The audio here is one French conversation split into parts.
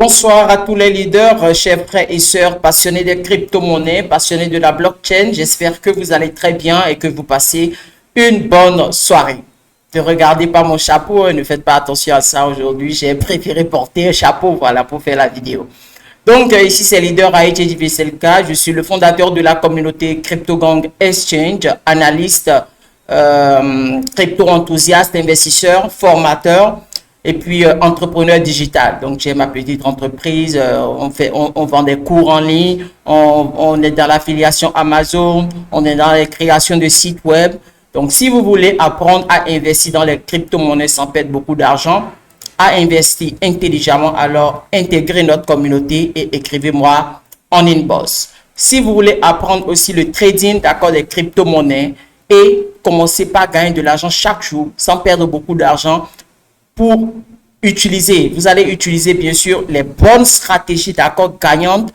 Bonsoir à tous les leaders, chers frères et sœurs passionnés des crypto-monnaies, passionnés de la blockchain. J'espère que vous allez très bien et que vous passez une bonne soirée. Ne regardez pas mon chapeau, ne faites pas attention à ça aujourd'hui. J'ai préféré porter un chapeau, voilà, pour faire la vidéo. Donc, ici, c'est leader AEJ VSLK. Je suis le fondateur de la communauté CryptoGang Exchange, analyste, crypto-enthousiaste, investisseur, formateur. Et puis entrepreneur digital. Donc j'ai ma petite entreprise, on vend des cours en ligne, on est dans l'affiliation Amazon, on est dans la création de sites web. Donc si vous voulez apprendre à investir dans les crypto-monnaies sans perdre beaucoup d'argent, à investir intelligemment, alors intégrez notre communauté et écrivez-moi en inbox. Si vous voulez apprendre aussi le trading, d'accord, des crypto-monnaies et commencer par gagner de l'argent chaque jour sans perdre beaucoup d'argent, pour utiliser, vous allez utiliser bien sûr les bonnes stratégies d'accord gagnantes.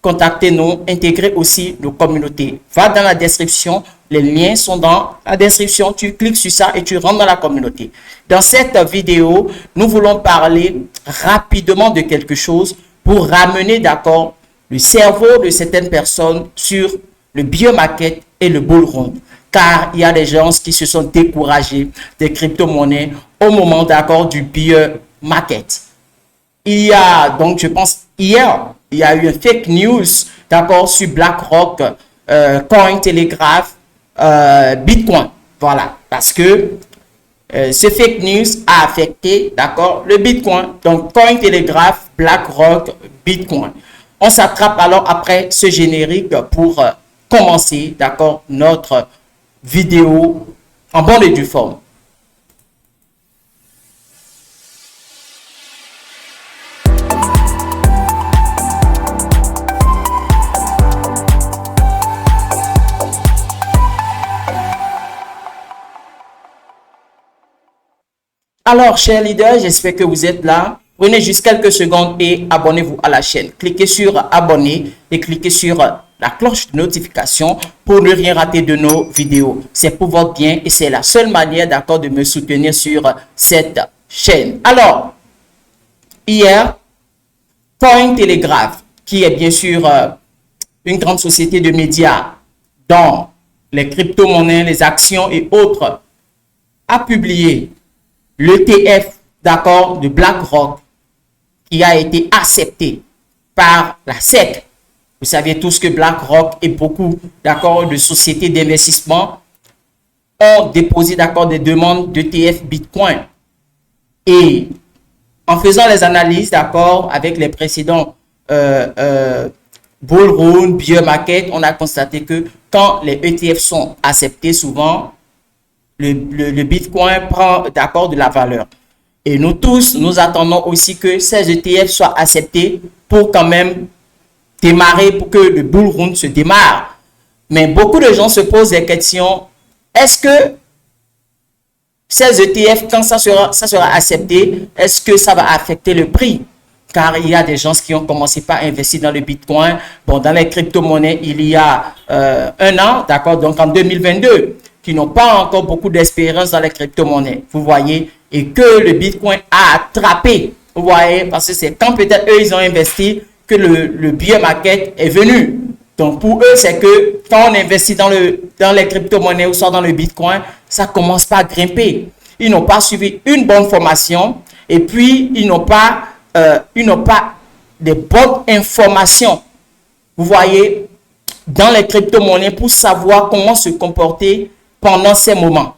Contactez-nous, intégrez aussi nos communautés. Va dans la description, les liens sont dans la description. Tu cliques sur ça et tu rentres dans la communauté. Dans cette vidéo, nous voulons parler rapidement de quelque chose pour ramener d'accord le cerveau de certaines personnes sur le bear market et le bull run. Car il y a des gens qui se sont découragés des crypto-monnaies au moment d'accord du bear market. Il y a donc, je pense, hier, il y a eu un fake news d'accord sur BlackRock, Cointelegraph, Bitcoin. Voilà, parce que ce fake news a affecté d'accord le Bitcoin. Donc, Cointelegraph, BlackRock, Bitcoin. On s'attrape alors après ce générique pour commencer d'accord notre vidéo en bonne et due forme. Alors, chers leaders, j'espère que vous êtes là. Prenez juste quelques secondes et abonnez-vous à la chaîne. Cliquez sur abonner et cliquez sur la cloche de notification pour ne rien rater de nos vidéos. C'est pour votre bien et c'est la seule manière d'accord de me soutenir sur cette chaîne. Alors, hier, Cointelegraph, qui est bien sûr une grande société de médias dans les crypto-monnaies, les actions et autres, a publié l'ETF d'accord de BlackRock qui a été accepté par la SEC. Vous savez tous que BlackRock et beaucoup d'accord de sociétés d'investissement ont déposé d'accord des demandes d'ETF Bitcoin. Et en faisant les analyses d'accord avec les précédents bull run, bear market, on a constaté que quand les ETF sont acceptés, souvent le Bitcoin prend d'accord de la valeur. Et nous tous, nous attendons aussi que ces ETF soient acceptés pour quand même démarrer, pour que le bull run se démarre. Mais beaucoup de gens se posent des questions. Est-ce que ces ETF, quand ça sera accepté, est-ce que ça va affecter le prix? Car il y a des gens qui ont commencé par investir dans le Bitcoin. Bon, dans les crypto-monnaies, il y a un an, d'accord, donc en 2022, qui n'ont pas encore beaucoup d'expérience dans les crypto-monnaies. Vous voyez, et que le Bitcoin a attrapé. Vous voyez, parce que c'est quand peut-être eux, ils ont investi que le bear market est venu. Donc, pour eux, c'est que quand on investit dans les crypto-monnaies ou soit dans le Bitcoin, ça commence pas à grimper. Ils n'ont pas suivi une bonne formation et puis ils n'ont pas des bonnes informations. Vous voyez, dans les crypto-monnaies pour savoir comment se comporter pendant ces moments.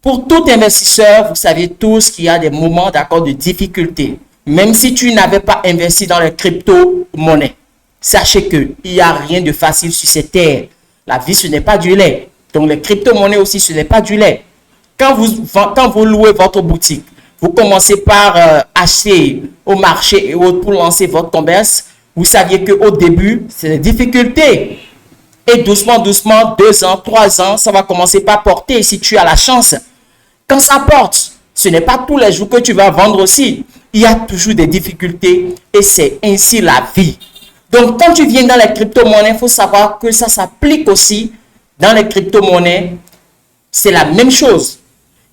Pour tout investisseur, vous savez tous qu'il y a des moments d'accord de difficulté. Même si tu n'avais pas investi dans les crypto-monnaies, sachez qu'il n'y a rien de facile sur cette terre. La vie, ce n'est pas du lait. Donc, les crypto-monnaies aussi, ce n'est pas du lait. Quand vous louez votre boutique, vous commencez par acheter au marché et autres pour lancer votre commerce. Vous saviez qu'au début, c'est des difficultés. Et doucement, doucement, 2 ans, 3 ans, ça va commencer par porter si tu as la chance. Quand ça porte, ce n'est pas tous les jours que tu vas vendre aussi. Il y a toujours des difficultés et c'est ainsi la vie. Donc, quand tu viens dans les crypto-monnaies, il faut savoir que ça s'applique aussi dans les crypto-monnaies. C'est la même chose.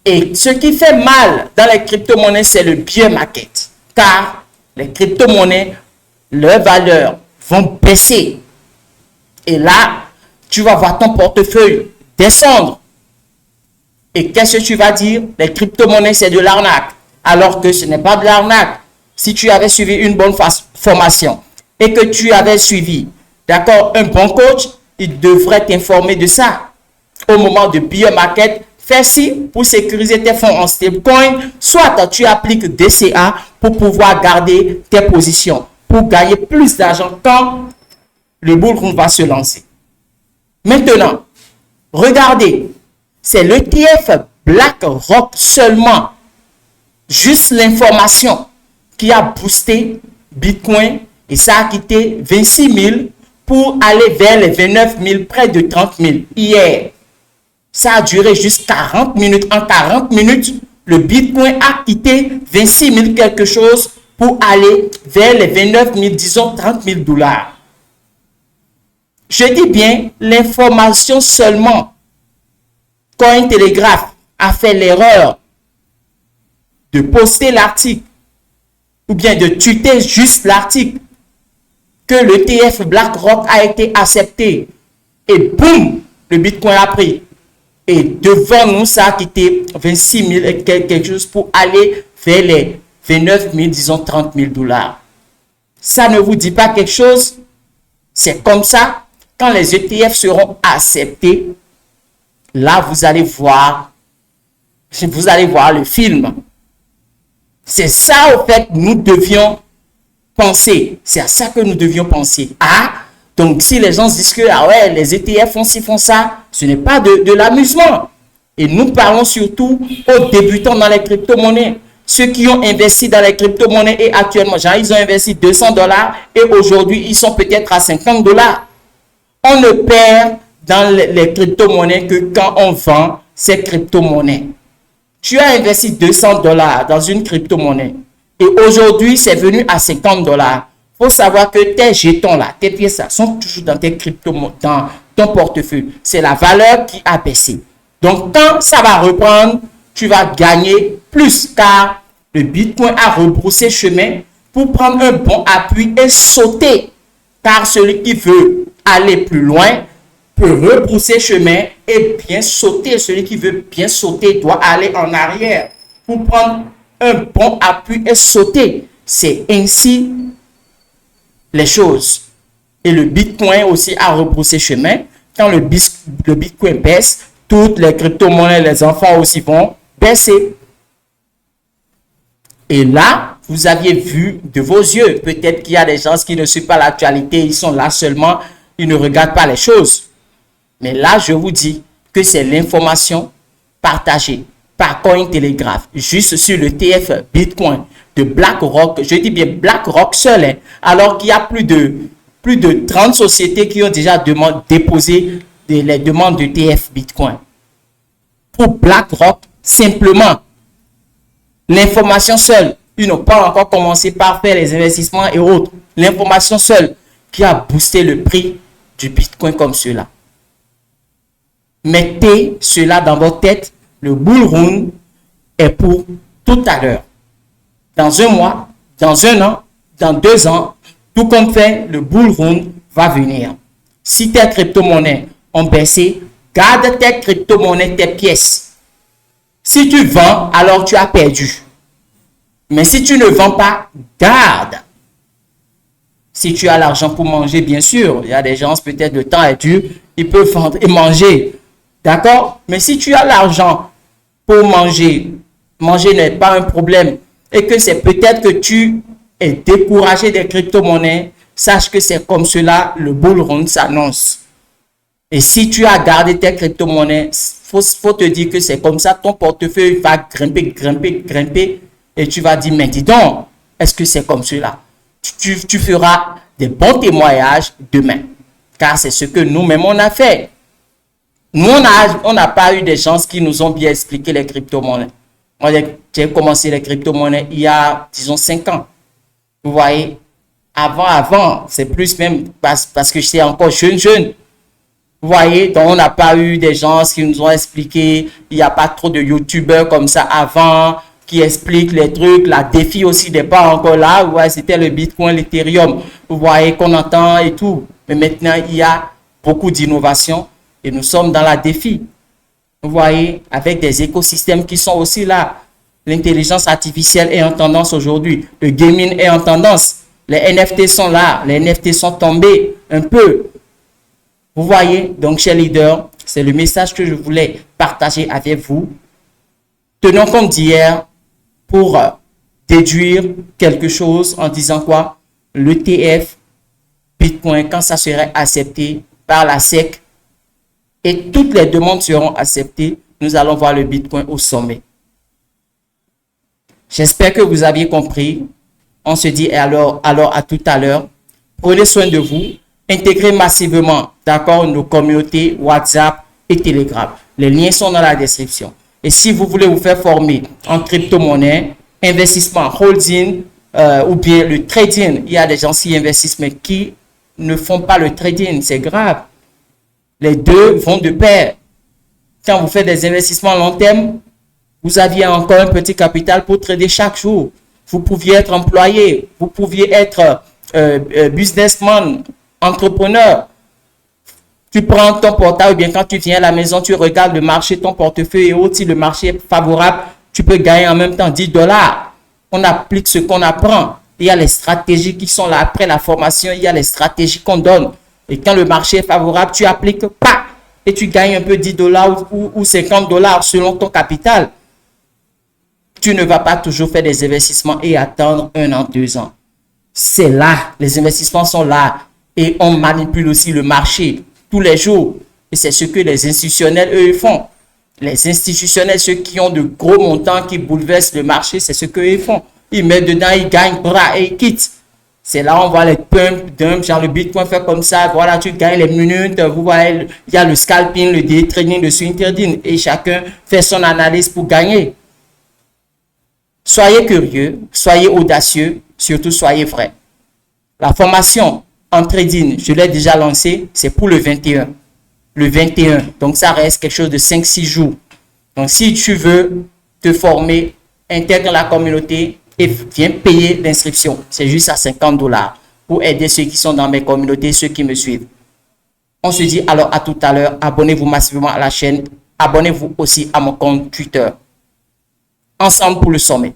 Et ce qui fait mal dans les crypto-monnaies, c'est le bear market. Car les crypto-monnaies, leurs valeurs vont baisser. Et là, tu vas voir ton portefeuille descendre. Et qu'est-ce que tu vas dire? Les crypto-monnaies, c'est de l'arnaque. Alors que ce n'est pas de l'arnaque. Si tu avais suivi une bonne formation et que tu avais suivi, d'accord, un bon coach, il devrait t'informer de ça. Au moment de bear market, fais ci pour sécuriser tes fonds en stablecoin. Soit tu appliques DCA pour pouvoir garder tes positions, pour gagner plus d'argent quand le bull run va se lancer. Maintenant, regardez, c'est l'ETF BlackRock seulement, juste l'information qui a boosté Bitcoin et ça a quitté 26 000 pour aller vers les 29 000, près de 30 000 hier. Ça a duré juste 40 minutes. En 40 minutes, le Bitcoin a quitté 26 000 quelque chose pour aller vers les 29 000, disons 30 000 dollars. Je dis bien l'information seulement. Cointelegraph a fait l'erreur de poster l'article ou bien de tweeter juste l'article que l'ETF BlackRock a été accepté. Et boum, le Bitcoin a pris. Et devant nous, ça a quitté 26 000 et quelque chose pour aller vers les 29 000, disons 30 000 dollars. Ça ne vous dit pas quelque chose? C'est comme ça. Quand les ETF seront acceptés, là, vous allez voir le film. C'est ça, au fait, nous devions penser. C'est à ça que nous devions penser. Ah, donc si les gens disent que ah ouais, les ETF font ci, font ça, ce n'est pas de l'amusement. Et nous parlons surtout aux débutants dans les crypto-monnaies. Ceux qui ont investi dans les crypto-monnaies et actuellement, genre, ils ont investi 200 dollars et aujourd'hui, ils sont peut-être à 50 dollars. On ne perd dans les crypto-monnaies que quand on vend ces crypto-monnaies. Tu as investi 200 dollars dans une crypto-monnaie et aujourd'hui, c'est venu à 50 dollars. Il faut savoir que tes jetons là, tes pièces là, sont toujours dans tes crypto-monnaies, dans ton portefeuille. C'est la valeur qui a baissé. Donc, quand ça va reprendre, tu vas gagner plus car le Bitcoin a rebroussé chemin pour prendre un bon appui et sauter. Car celui qui veut aller plus loin peut rebrousser chemin et bien sauter. Celui qui veut bien sauter doit aller en arrière pour prendre un bon appui et sauter. C'est ainsi les choses. Et le Bitcoin aussi a rebroussé chemin. Quand le Bitcoin baisse, toutes les crypto-monnaies, les enfants aussi vont baisser. Et là, vous aviez vu de vos yeux. Peut-être qu'il y a des gens qui ne suivent pas l'actualité. Ils sont là seulement. Ils ne regardent pas les choses. Mais là, je vous dis que c'est l'information partagée par Cointelegraph, juste sur le TF Bitcoin de BlackRock. Je dis bien BlackRock seul, hein, alors qu'il y a plus de 30 sociétés qui ont déjà déposé les demandes de TF Bitcoin. Pour BlackRock, simplement, l'information seule, ils n'ont pas encore commencé par faire les investissements et autres. L'information seule qui a boosté le prix du Bitcoin comme cela. Mettez cela dans votre tête. Le bull run est pour tout à l'heure. Dans un mois, dans un an, dans 2 ans, tout compte fait, le bull run va venir. Si tes crypto-monnaies ont baissé, garde tes crypto-monnaies, tes pièces. Si tu vends, alors tu as perdu. Mais si tu ne vends pas, garde. Si tu as l'argent pour manger, bien sûr, il y a des gens, peut-être le temps est dur, ils peuvent vendre et manger. D'accord? Mais si tu as l'argent pour manger, manger n'est pas un problème, et que c'est peut-être que tu es découragé des crypto-monnaies, sache que c'est comme cela, le bull run s'annonce. Et si tu as gardé tes crypto-monnaies, faut te dire que c'est comme ça, ton portefeuille va grimper, et tu vas dire, mais dis donc, est-ce que c'est comme cela? Tu feras des bons témoignages demain, car c'est ce que nous-mêmes on a fait. Nous, on n'a pas eu des gens qui nous ont bien expliqué les crypto-monnaies. J'ai commencé les crypto-monnaies il y a, disons, 5 ans. Vous voyez, avant, c'est plus même parce que j'étais encore jeune. Vous voyez, donc on n'a pas eu des gens qui nous ont expliqué. Il n'y a pas trop de youtubeurs comme ça avant qui explique les trucs. La défi aussi n'est pas encore là. Vous voyez, c'était le Bitcoin, l'Ethereum. Vous voyez qu'on entend et tout. Mais maintenant, il y a beaucoup d'innovation et nous sommes dans la défi. Vous voyez, avec des écosystèmes qui sont aussi là. L'intelligence artificielle est en tendance aujourd'hui. Le gaming est en tendance. Les NFT sont là. Les NFT sont tombés un peu. Vous voyez, donc, chers leaders, c'est le message que je voulais partager avec vous. Tenons compte d'hier pour déduire quelque chose en disant quoi? L'ETF Bitcoin, quand ça serait accepté par la SEC et toutes les demandes seront acceptées, nous allons voir le Bitcoin au sommet. J'espère que vous aviez compris. On se dit alors à tout à l'heure. Prenez soin de vous. Intégrez massivement, d'accord, nos communautés WhatsApp et Telegram. Les liens sont dans la description. Et si vous voulez vous faire former en crypto-monnaie, investissement, holding ou bien le trading, il y a des gens qui investissent mais qui ne font pas le trading. C'est grave. Les deux vont de pair. Quand vous faites des investissements à long terme, vous aviez encore un petit capital pour trader chaque jour. Vous pouviez être employé, vous pouviez être businessman, entrepreneur. Tu prends ton portable, ou bien quand tu viens à la maison, tu regardes le marché, ton portefeuille et autres. Si le marché est favorable, tu peux gagner en même temps 10 $. On applique ce qu'on apprend. Il y a les stratégies qui sont là. Après la formation, il y a les stratégies qu'on donne. Et quand le marché est favorable, tu appliques, pas et tu gagnes un peu 10 $ ou 50 $ selon ton capital. Tu ne vas pas toujours faire des investissements et attendre 1 an, 2 ans. C'est là, les investissements sont là et on manipule aussi le marché tous les jours. Et c'est ce que les institutionnels, eux, font. Les institutionnels, ceux qui ont de gros montants qui bouleversent le marché, c'est ce qu'eux font. Ils mettent dedans, ils gagnent, bras et ils quittent. C'est là on voit les pumps, dumps, genre le Bitcoin fait comme ça. Voilà, tu gagnes les minutes. Vous voyez, il y a le scalping, le day trading, le swing trading. Et chacun fait son analyse pour gagner. Soyez curieux, soyez audacieux, surtout soyez vrai. La formation en trading, je l'ai déjà lancée, c'est pour le 21. Le 21, donc ça reste quelque chose de 5-6 jours. Donc si tu veux te former, intègre la communauté et viens payer l'inscription. C'est juste à 50 $ pour aider ceux qui sont dans mes communautés, ceux qui me suivent. On se dit alors à tout à l'heure. Abonnez-vous massivement à la chaîne. Abonnez-vous aussi à mon compte Twitter. Ensemble pour le sommet.